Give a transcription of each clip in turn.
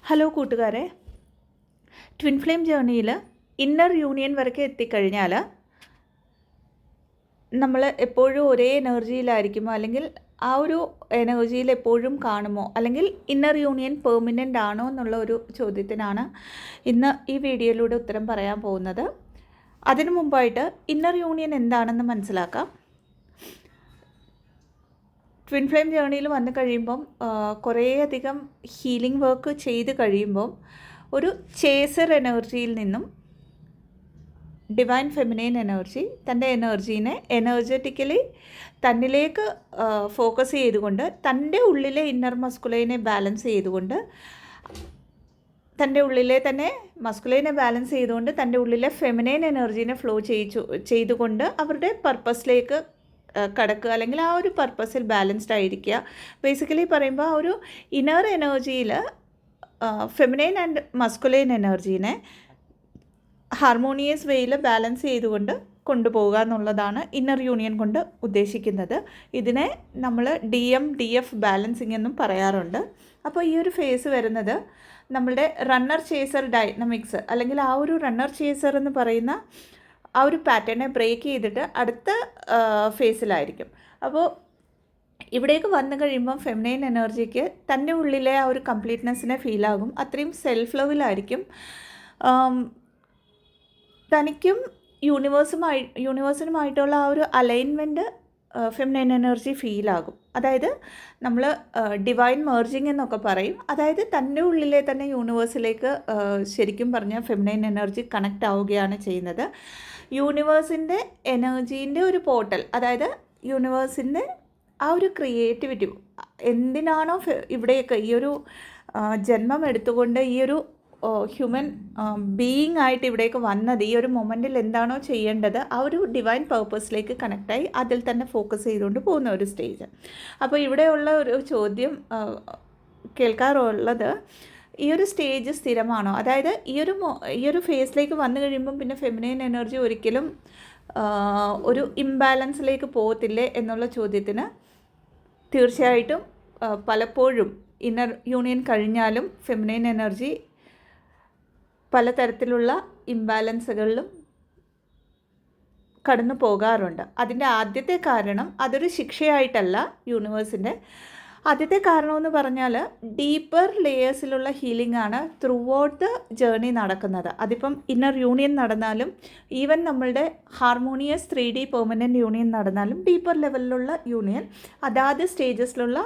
Hello കൂട്ടുകാരെ, twin flame ജേർണിയിൽ inner union വരയ്ക്ക് എത്തിക്കഴിഞ്ഞാൽ നമ്മൾ എപ്പോഴും ഒരേ എനർജിയിലായിരിക്കുമോ, അല്ലെങ്കിൽ ആ ഒരു എനർജിയിൽ എപ്പോഴും കാണുമോ, അല്ലെങ്കിൽ ഇന്നർ യൂണിയൻ പെർമനൻ്റ് ആണോ എന്നുള്ള ഒരു ചോദ്യത്തിനാണ് ഇന്ന് ഈ വീഡിയോയിലൂടെ ഉത്തരം പറയാൻ പോകുന്നത്. അതിനു മുമ്പായിട്ട് ഇന്നർ യൂണിയൻ എന്താണെന്ന് മനസ്സിലാക്കാം. ട്വിൻ ഫ്ലെയിം ജേർണിയിൽ വന്നു കഴിയുമ്പം കുറേയധികം ഹീലിംഗ് വർക്ക് ചെയ്ത് കഴിയുമ്പം ഒരു ചേസർ എനർജിയിൽ നിന്നും ഡിവൈൻ ഫെമിനൈൻ എനർജി തൻ്റെ എനർജീനെ എനർജറ്റിക്കലി തന്നിലേക്ക് ഫോക്കസ് ചെയ്തുകൊണ്ട് തൻ്റെ ഉള്ളിലെ ഇന്നർ മസ്കുലൈനെ ബാലൻസ് ചെയ്തുകൊണ്ട് തൻ്റെ ഉള്ളിലെ തന്നെ മസ്കുലൈനെ ബാലൻസ് ചെയ്തുകൊണ്ട് തൻ്റെ ഉള്ളിലെ ഫെമിനൈൻ എനർജീനെ ഫ്ലോ ചെയ്തുകൊണ്ട് അവരുടെ പർപ്പസിലേക്ക് കടക്കുക, അല്ലെങ്കിൽ ആ ഒരു പർപ്പസിൽ ബാലൻസ്ഡ് ആയിരിക്കുക. ബേസിക്കലി പറയുമ്പോൾ ആ ഒരു ഇന്നർ എനർജിയിൽ ഫെമിനൈൻ ആൻഡ് മസ്കുലൈൻ എനർജീനെ ഹാർമോണിയസ് വേയിൽ ബാലൻസ് ചെയ്തുകൊണ്ട് കൊണ്ടുപോകുക എന്നുള്ളതാണ് ഇന്നർ യൂണിയൻ കൊണ്ട് ഉദ്ദേശിക്കുന്നത്. ഇതിനെ നമ്മൾ DF ബാലൻസിങ് എന്നും പറയാറുണ്ട്. അപ്പോൾ ഈ ഒരു ഫേസ് വരുന്നത് നമ്മളുടെ റണ്ണർ ചേസർ ഡൈനമിക്സ്, അല്ലെങ്കിൽ ആ ഒരു റണ്ണർ ചേസർ എന്ന് പറയുന്ന ആ ഒരു പാറ്റേണെ ബ്രേക്ക് ചെയ്തിട്ട് അടുത്ത ഫേസിലായിരിക്കും. അപ്പോൾ ഇവിടേക്ക് വന്നു കഴിയുമ്പം ഫെമിനൈൻ എനർജിക്ക് തൻ്റെ ഉള്ളിലെ ആ ഒരു കംപ്ലീറ്റ്നെസ്സിനെ ഫീലാകും. അത്രയും സെൽഫ് ലവിലായിരിക്കും. തനിക്കും യൂണിവേഴ്സിനുമായിട്ടുള്ള ആ ഒരു അലൈൻമെൻറ്റ് ഫെമിനൈൻ എനർജി ഫീലാകും. അതായത് നമ്മൾ ഡിവൈൻ മേർജിങ് എന്നൊക്കെ പറയും. അതായത് തൻ്റെ ഉള്ളിലെ തന്നെ യൂണിവേഴ്സിലേക്ക് ശരിക്കും പറഞ്ഞാൽ ഫെമിനൈൻ എനർജി കണക്റ്റ് ആവുകയാണ് ചെയ്യുന്നത്. യൂണിവേഴ്സിൻ്റെ എനർജീൻ്റെ ഒരു പോർട്ടൽ, അതായത് യൂണിവേഴ്സിൻ്റെ ആ ഒരു ക്രിയേറ്റിവിറ്റി എന്തിനാണോ ഇവിടെയൊക്കെ ഈ ഒരു ജന്മം എടുത്തുകൊണ്ട് ഈ ഒരു ഹ്യൂമൻ ബീയിങ് ആയിട്ട് ഇവിടേക്ക് വന്നത്, ഈ ഒരു മൊമെൻറ്റിൽ എന്താണോ ചെയ്യേണ്ടത് ആ ഒരു ഡിവൈൻ പേർപ്പസിലേക്ക് കണക്റ്റായി അതിൽ തന്നെ ഫോക്കസ് ചെയ്തുകൊണ്ട് പോകുന്ന ഒരു സ്റ്റേജ്. അപ്പോൾ ഇവിടെയുള്ള ഒരു ചോദ്യം കേൾക്കാറുള്ളത്, ഈ ഒരു സ്റ്റേജ് സ്ഥിരമാണോ? അതായത് ഈ ഒരു ഫേസിലേക്ക് വന്നു കഴിയുമ്പം പിന്നെ ഫെമിനൈൻ എനർജി ഒരിക്കലും ഒരു ഇംബാലൻസിലേക്ക് പോകത്തില്ലേ എന്നുള്ള ചോദ്യത്തിന് തീർച്ചയായിട്ടും പലപ്പോഴും ഇന്നർ യൂണിയൻ കഴിഞ്ഞാലും ഫെമിനൈൻ എനർജി പലതരത്തിലുള്ള ഇംബാലൻസുകളിലും കടന്നു പോകാറുണ്ട്. അതിൻ്റെ ആദ്യത്തെ കാരണം അതൊരു ശിക്ഷയായിട്ടല്ല യൂണിവേഴ്സിൻ്റെ. ആദ്യത്തെ കാരണമെന്ന് പറഞ്ഞാൽ ഡീപ്പർ ലെയേഴ്സിലുള്ള ഹീലിംഗ് ആണ് ത്രൂ ഔട്ട് ദ ജേർണി നടക്കുന്നത്. അതിപ്പം ഇന്നർ യൂണിയൻ നടന്നാലും ഈവൻ നമ്മളുടെ ഹാർമോണിയസ് 3D പെർമനൻറ്റ് യൂണിയൻ നടന്നാലും ഡീപ്പർ ലെവലിലുള്ള യൂണിയൻ അതാത് സ്റ്റേജസിലുള്ള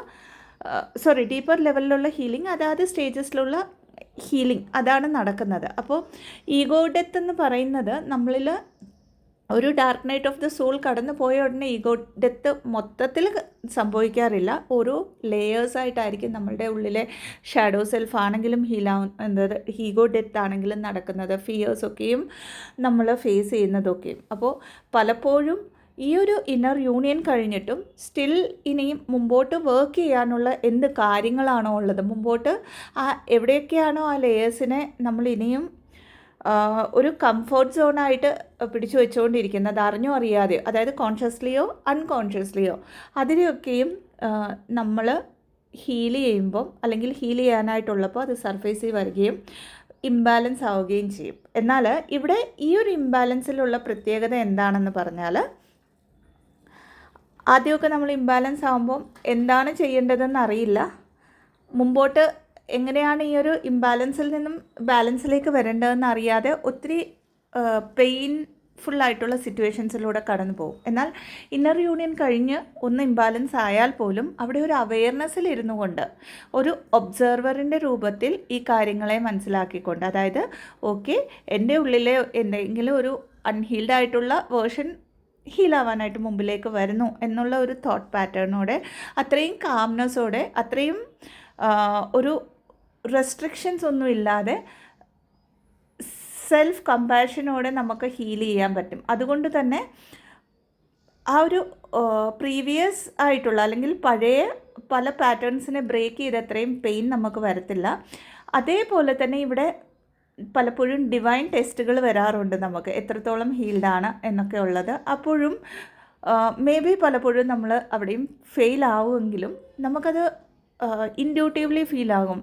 ഡീപ്പർ ലെവലിലുള്ള ഹീലിംഗ് അതാത് സ്റ്റേജസിലുള്ള ഹീലിംഗ് അതാണ് നടക്കുന്നത്. അപ്പോൾ ഈഗോ ഡെത്ത് എന്ന് പറയുന്നത് നമ്മളിൽ ഒരു dark night of the soul കടന്നു പോയ ഉടനെ ഈഗോ ഡെത്ത് മൊത്തത്തിൽ സംഭവിക്കാറില്ല. ഓരോ ലെയേഴ്സായിട്ടായിരിക്കും നമ്മളുടെ ഉള്ളിലെ ഷാഡോ സെൽഫ് ആണെങ്കിലും ഹീലാവുന്നത്, ഈഗോ ഡെത്ത് ആണെങ്കിലും നടക്കുന്നത്, ഫിയേഴ്സൊക്കെയും നമ്മൾ ഫേസ് ചെയ്യുന്നതൊക്കെയും. അപ്പോൾ പലപ്പോഴും ഈ ഒരു ഇന്നർ യൂണിയൻ കഴിഞ്ഞിട്ടും സ്റ്റിൽ ഇനിയും മുമ്പോട്ട് വർക്ക് ചെയ്യാനുള്ള എന്ത് കാര്യങ്ങളാണോ ഉള്ളത്, മുമ്പോട്ട് എവിടെയൊക്കെയാണോ ആ ലെയേഴ്സിനെ നമ്മൾ ഇനിയും ഒരു കംഫർട്ട് സോണായിട്ട് പിടിച്ചു വെച്ചുകൊണ്ടിരിക്കുന്നത്, അറിഞ്ഞോ അറിയാതെയോ, അതായത് കോൺഷ്യസ്ലിയോ അൺകോൺഷ്യസ്ലിയോ, അതിനെയൊക്കെയും നമ്മൾ ഹീൽ ചെയ്യുമ്പം അല്ലെങ്കിൽ ഹീൽ ചെയ്യാനായിട്ടുള്ളപ്പോൾ അത് സർഫേസിൽ വരികയും ഇംബാലൻസ് ആവുകയും ചെയ്യും. എന്നാൽ ഇവിടെ ഈ ഒരു ഇംബാലൻസിലുള്ള പ്രത്യേകത എന്താണെന്ന് പറഞ്ഞാൽ, ആദ്യമൊക്കെ നമ്മൾ ഇംബാലൻസ് ആകുമ്പം എന്താണ് ചെയ്യേണ്ടതെന്ന് അറിയില്ല, മുമ്പോട്ട് എങ്ങനെയാണ് ഈ ഒരു ഇംബാലൻസിൽ നിന്നും ബാലൻസിലേക്ക് വരേണ്ടതെന്ന് അറിയാതെ ഒത്തിരി പെയിൻഫുള്ളായിട്ടുള്ള സിറ്റുവേഷൻസിലൂടെ കടന്നു പോകും. എന്നാൽ ഇന്നർ യൂണിയൻ കഴിഞ്ഞ് ഒന്ന് ഇംബാലൻസ് ആയാൽ പോലും അവിടെ ഒരു അവെയർനെസ്സിൽ ഇരുന്നു കൊണ്ട് ഒരു ഒബ്സർവറിൻ്റെ രൂപത്തിൽ ഈ കാര്യങ്ങളെ മനസ്സിലാക്കിക്കൊണ്ട്, അതായത് ഓക്കെ എൻ്റെ ഉള്ളിലെ എന്തെങ്കിലും ഒരു അൺഹീൽഡ് ആയിട്ടുള്ള വേർഷൻ ഹീലാവാനായിട്ട് മുമ്പിലേക്ക് വരുന്നു എന്നുള്ള ഒരു തോട്ട് പാറ്റേണോടെ, അത്രയും കാംനെസ്സോടെ, അത്രയും ഒരു റെസ്ട്രിക്ഷൻസ് ഒന്നും ഇല്ലാതെ സെൽഫ് കമ്പാഷനോടെ നമുക്ക് ഹീൽ ചെയ്യാൻ പറ്റും. അതുകൊണ്ട് തന്നെ ആ ഒരു പ്രീവിയസ് ആയിട്ടുള്ള അല്ലെങ്കിൽ പഴയ പല പാറ്റേൺസിനെ ബ്രേക്ക് ചെയ്ത് അത്രയും പെയിൻ നമുക്ക് വരത്തില്ല. അതേപോലെ തന്നെ ഇവിടെ പലപ്പോഴും ഡിവൈൻ ടെസ്റ്റുകൾ വരാറുണ്ട്, നമുക്ക് എത്രത്തോളം ഹീൽഡാണ് എന്നൊക്കെ ഉള്ളത്. അപ്പോഴും മേ ബി പലപ്പോഴും നമ്മൾ അവിടെയും ഫെയിൽ ആവുമെങ്കിലും നമുക്കത് ഇൻഡ്യൂട്ടീവ്ലി ഫീലാകും.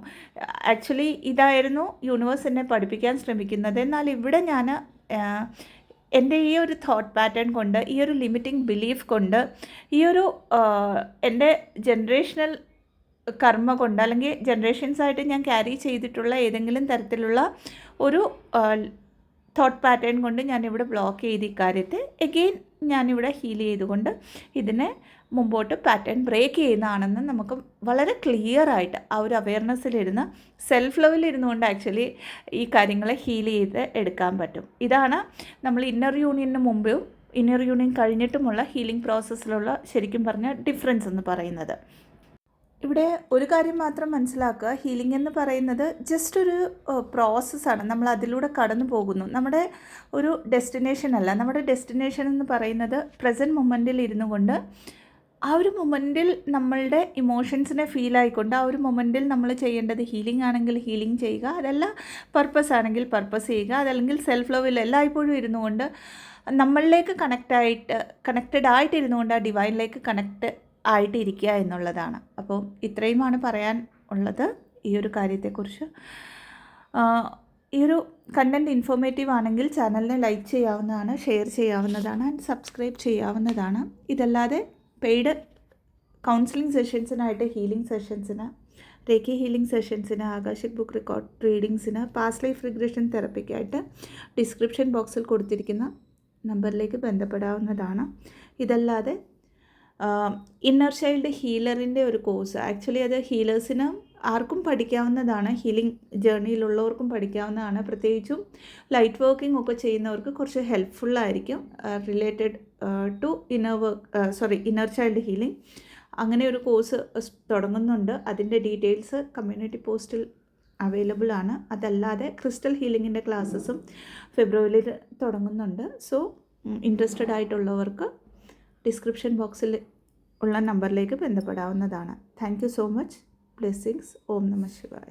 ആക്ച്വലി ഇതായിരുന്നു യൂണിവേഴ്സ് എന്നെ പഠിപ്പിക്കാൻ ശ്രമിക്കുന്നത്. എന്നാൽ ഇവിടെ ഞാൻ എൻ്റെ ഈ ഒരു തോട്ട് പാറ്റേൺ കൊണ്ട്, ഈ ഒരു ലിമിറ്റിംഗ് ബിലീഫ് കൊണ്ട്, ഈ ഒരു എൻ്റെ ജനറേഷണൽ കർമ്മ കൊണ്ട്, അല്ലെങ്കിൽ ജനറേഷൻസായിട്ട് ഞാൻ ക്യാരി ചെയ്തിട്ടുള്ള ഏതെങ്കിലും തരത്തിലുള്ള ഒരു തോട്ട് പാറ്റേൺ കൊണ്ട് ഞാനിവിടെ ബ്ലോക്ക് ചെയ്ത് ഇക്കാര്യത്തെ എഗെയിൻ ഞാനിവിടെ ഹീൽ ചെയ്തുകൊണ്ട് ഇതിനെ മുമ്പോട്ട് പാറ്റേൺ ബ്രേക്ക് ചെയ്യുന്നതാണെന്ന് നമുക്ക് വളരെ ക്ലിയറായിട്ട് ആ ഒരു അവയർനെസ്സിലിരുന്ന് സെൽഫ് ലെവലിരുന്നുകൊണ്ട് ആക്ച്വലി ഈ കാര്യങ്ങളെ ഹീൽ ചെയ്ത് എടുക്കാൻ പറ്റും. ഇതാണ് നമ്മൾ ഇന്നർ യൂണിയന് മുമ്പും ഇന്നർ യൂണിയൻ കഴിഞ്ഞിട്ടുമുള്ള ഹീലിംഗ് പ്രോസസ്സിലുള്ള ശരിക്കും പറഞ്ഞ ഡിഫറൻസ് എന്ന് പറയുന്നത്. ഇവിടെ ഒരു കാര്യം മാത്രം മനസ്സിലാക്കുക, ഹീലിംഗ് എന്ന് പറയുന്നത് ജസ്റ്റ് ഒരു പ്രോസസ്സാണ്. നമ്മൾ അതിലൂടെ കടന്നു പോകുന്നു. നമ്മുടെ ഒരു ഡെസ്റ്റിനേഷൻ അല്ല. നമ്മുടെ ഡെസ്റ്റിനേഷൻ എന്ന് പറയുന്നത് പ്രസൻറ്റ് മൊമെൻറ്റിൽ ഇരുന്നു കൊണ്ട് ആ ഒരു മൊമെൻറ്റിൽ നമ്മളുടെ ഇമോഷൻസിനെ ഫീൽ ആയിക്കൊണ്ട് ആ ഒരു മൊമെൻറ്റിൽ നമ്മൾ ചെയ്യേണ്ടത് ഹീലിംഗ് ആണെങ്കിൽ ഹീലിംഗ് ചെയ്യുക, അതല്ല പർപ്പസ് ആണെങ്കിൽ പർപ്പസ് ചെയ്യുക, അതല്ലെങ്കിൽ സെൽഫ് ലവിൽ എല്ലായ്പ്പോഴും ഇരുന്നു കൊണ്ട് നമ്മളിലേക്ക് കണക്റ്റഡ് ആയിട്ടിരുന്നു കൊണ്ട് ആ ഡിവൈനിലേക്ക് കണക്റ്റ് ആയിട്ടിരിക്കുക എന്നുള്ളതാണ്. അപ്പോൾ ഇത്രയുമാണ് പറയാൻ ഉള്ളത് ഈ ഒരു കാര്യത്തെക്കുറിച്ച്. ഈ ഒരു കണ്ടൻറ്റ് ഇൻഫോർമേറ്റീവ് ആണെങ്കിൽ ചാനലിനെ ലൈക്ക് ചെയ്യാവുന്നതാണ്, ഷെയർ ചെയ്യാവുന്നതാണ്, ആൻഡ് സബ്സ്ക്രൈബ് ചെയ്യാവുന്നതാണ്. ഇതല്ലാതെ പെയ്ഡ് കൗൺസിലിംഗ് സെഷൻസിനായിട്ട്, ഹീലിംഗ് സെഷൻസിന്, റേക്കി ഹീലിംഗ് സെഷൻസിന്, ആകാശിക് ബുക്ക് റെക്കോർഡ് റീഡിങ്സിന്, പാസ്റ്റ് ലൈഫ് റിഗ്രഷൻ തെറപ്പിക്കായിട്ട് ഡിസ്ക്രിപ്ഷൻ ബോക്സിൽ കൊടുത്തിരിക്കുന്ന നമ്പറിലേക്ക് ബന്ധപ്പെടാവുന്നതാണ്. ഇതല്ലാതെ ഇന്നർ ചൈൽഡ് ഹീലറിൻ്റെ ഒരു കോഴ്സ്, ആക്ച്വലി അത് ഹീലേഴ്സിന് ആർക്കും പഠിക്കാവുന്നതാണ്, ഹീലിംഗ് ജേർണിയിലുള്ളവർക്കും പഠിക്കാവുന്നതാണ്. പ്രത്യേകിച്ചും ലൈറ്റ് വർക്കിംഗ് ഒക്കെ ചെയ്യുന്നവർക്ക് കുറച്ച് ഹെൽപ്ഫുള്ളായിരിക്കും, related to inner child healing. അങ്ങനെ ഒരു കോഴ്സ് തുടങ്ങുന്നുണ്ട്. അതിൻ്റെ ഡീറ്റെയിൽസ് കമ്മ്യൂണിറ്റി പോസ്റ്റിൽ അവൈലബിൾ ആണ്. അതല്ലാതെ ക്രിസ്റ്റൽ ഹീലിങ്ങിൻ്റെ ക്ലാസ്സസും ഫെബ്രുവരിയിൽ തുടങ്ങുന്നുണ്ട്. സോ ഇൻട്രസ്റ്റഡ് ആയിട്ടുള്ളവർക്ക് ഡിസ്ക്രിപ്ഷൻ ബോക്സിൽ ഉള്ള നമ്പറിലേക്ക് ബന്ധപ്പെടാവുന്നതാണ്. Thank you so much. Blessings. ഓം നമഃ ശിവായ.